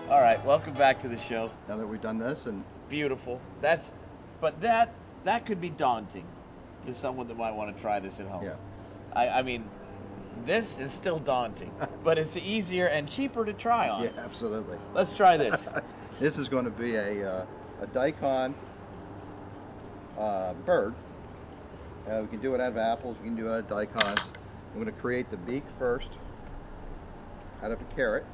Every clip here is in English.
All right, welcome back to the show. Now that we've done this, and Beautiful. But that could be daunting to someone that might want to try this at home. yeah, I mean, this is still daunting, but it's easier and cheaper to try on. yeah, absolutely. Let's try this. This is going to be a daikon bird. We can do it out of apples. We can do it out of daikons. I'm going to create the beak first out of a carrot.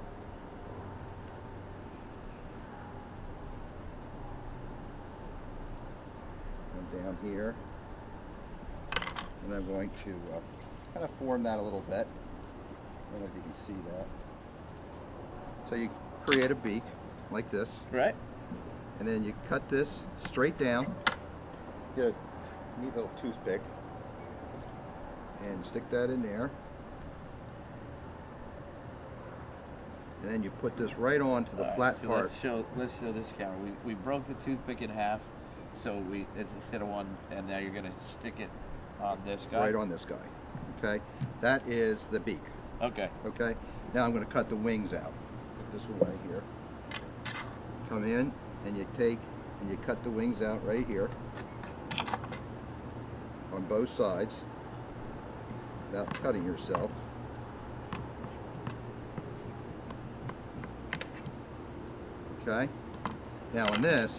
And down here, and I'm going to kind of form that a little bit. I don't know if you can see that. So you create a beak like this, Right? and then you cut this straight down. Get a neat little toothpick and stick that in there, and then you put this right onto the All right, flat so part. Let's show this camera. We broke the toothpick in half, so it's instead of one, and now you're gonna stick it on this guy. Right on this guy. Okay, that is the beak. Okay. Okay, now I'm going to cut the wings out. Put this one right here. Come in and you take and you cut the wings out right here on both sides without cutting yourself. Okay, now on this,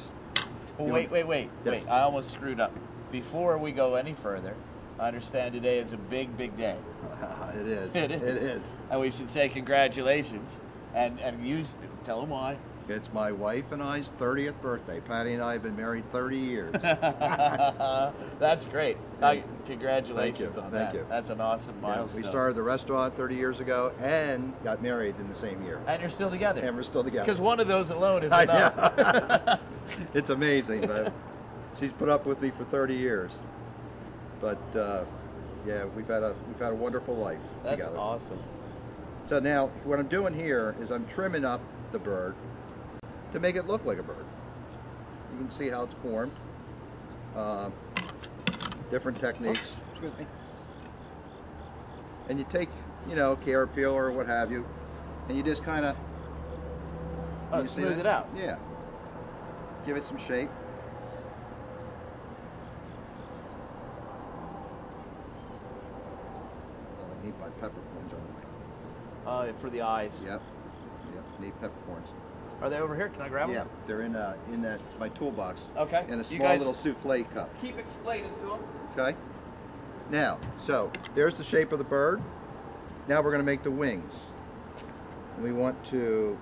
Well, you wait. Yes. I almost screwed up. Before we go any further, I understand today is a big day. it is. It is. It is. And we should say congratulations and tell them why. It's my wife and I's 30th birthday. Patty and I have been married 30 years. That's great. Congratulations on that. Thank you. That's an awesome Yeah, milestone. we started the restaurant 30 years ago and got married in the same year. And you're still together. And we're still together. Because one of those alone is I enough. know. It's amazing, but she's put up with me for 30 years. But yeah, we've had a wonderful life That's together. awesome. So now what I'm doing here is I'm trimming up the bird to make it look like a bird. You can see how it's formed. Different techniques. Excuse me. And you take, carrot peel or what have you, and you just kind of Smooth it out. Yeah. Give it some shape. I need my peppercorns on the way. For the eyes. Yep. Need peppercorns. Are they over here? Can I grab Yeah, them? they're in that my toolbox. Okay. In a You small guys little souffle cup. keep explaining to them. Okay. Now, so there's the shape of the bird. Now we're going to make the wings. We want to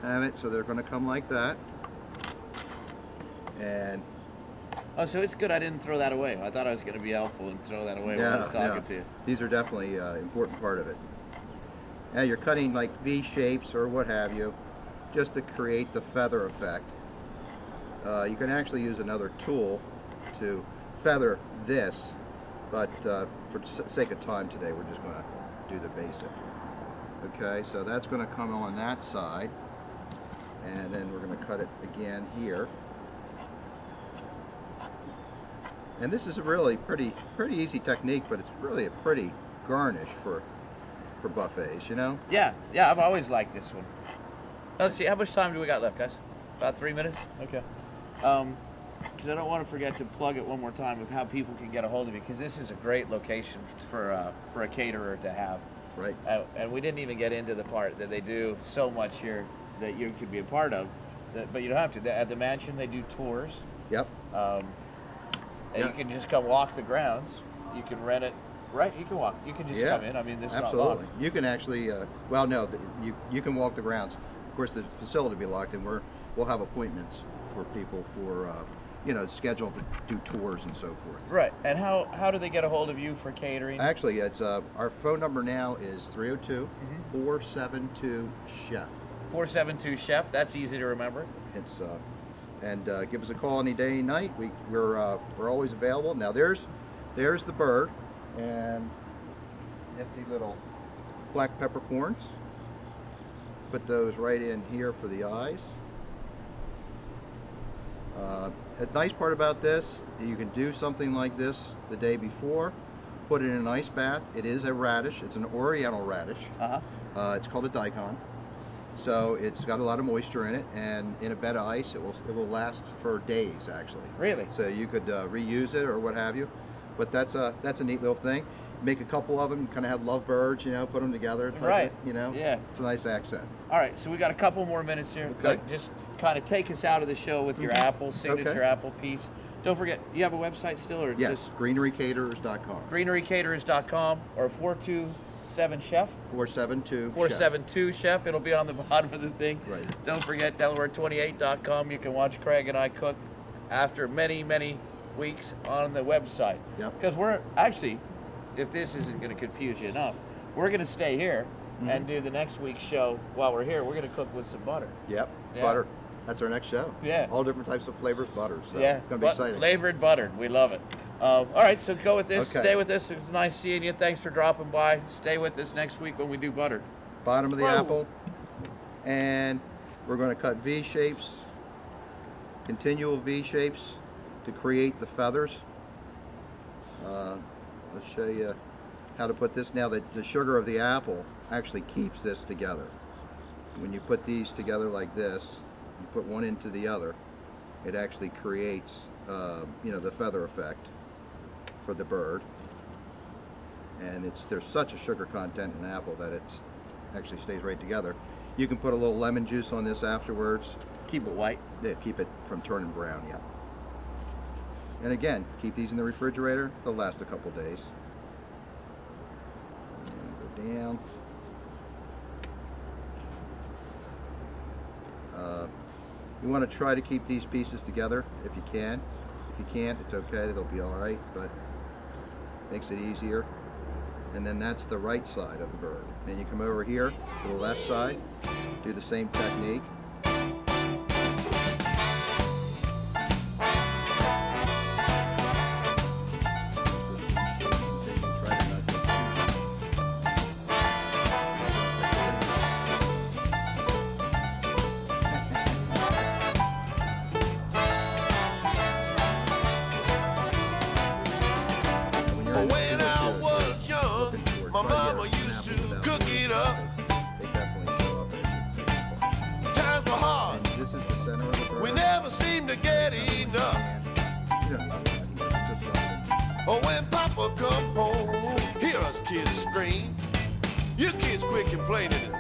have it so they're going to come like that. And Oh, so it's good I didn't throw that away. I thought I was going to be helpful and throw that away when I was talking to you. These are definitely an important part of it. Now you're cutting like V shapes or what have you, just to create the feather effect. You can actually use another tool to feather this, but for sake of time today, we're just going to do the basic. Okay, so that's going to come on that side, and then we're going to cut it again here. And this is a really pretty easy technique, but it's really a pretty garnish for buffets, Yeah, I've always liked this one. Let's see, how much time do we got left, guys? About 3 minutes? Okay. Because I don't want to forget to plug it one more time of how people can get a hold of you, because this is a great location for a caterer to have. Right. And we didn't even get into the part that they do so much here that you could be a part of, but you don't have to. At the mansion, they do tours. Yep. And you can just come walk the grounds. You can rent it. Right, you can walk. You can just come in. I mean, this is not locked. You can actually, well, no, you can walk the grounds. Of course, the facility will be locked, and we'll have appointments for people for, scheduled to do tours and so forth. Right, and how do they get a hold of you for catering? Actually, it's our phone number now is 302-472-CHEF. 472-CHEF. That's easy to remember. It's and give us a call any day, night. We're always available. Now there's the bird. And nifty little black peppercorns. Put those right in here for the eyes. A nice part about this, you can do something like this the day before, put it in an ice bath. It is a radish. It's an oriental radish. It's called a daikon. So it's got a lot of moisture in it, and in a bed of ice, it will last for days actually. Really? So you could reuse it or what have you. But that's a neat little thing. Make a couple of them, kind of have lovebirds, you know, put them together. It's right. Like, you know, yeah, it's a nice accent. All right, so we got a couple more minutes here. Okay. Like, just kind of take us out of the show with your Apple signature Okay. Apple piece. Don't forget, you have a website still, or Yes, just greenerycaterers.com. greenerycaterers.com or 427 Chef. 472. 472 Chef. It'll be on the bottom of the thing. Right. Don't forget Delaware28.com. You can watch Craig and I cook after many, many weeks on the website. Yep. Because we're actually, if this isn't going to confuse you enough, we're going to stay here and do the next week's show while we're here. We're going to cook with some butter. Yep. Yeah. Butter. That's our next show. Yeah. All different types of flavors, butters. So Yeah. it's going to be exciting. Flavored butter. We love it. All right, so go with this. Okay. Stay with this. It was nice seeing you. Thanks for dropping by. Stay with us next week when we do butter. Bottom of the Whoa. apple. And we're going to cut V shapes, continual V shapes to create the feathers. I'll show you how to put this. Now that the sugar of the apple actually keeps this together. When you put these together like this, you put one into the other, it actually creates you know, the feather effect for the bird. And there's such a sugar content in apple that it actually stays right together. You can put a little lemon juice on this afterwards. Keep it white. Yeah, keep it from turning brown. Yeah. And again, keep these in the refrigerator. They'll last a couple days. And go down. You want to try to keep these pieces together if you can. If you can't, it's okay. They'll be all right, but makes it easier. And then that's the right side of the bird. Then you come over here to the left side, do the same technique. When I was young, my mama used to cook it up. Times were hard. This is the center of the bird. We never seemed to get enough. Or when Papa come home, hear us kids scream. You kids quit complaining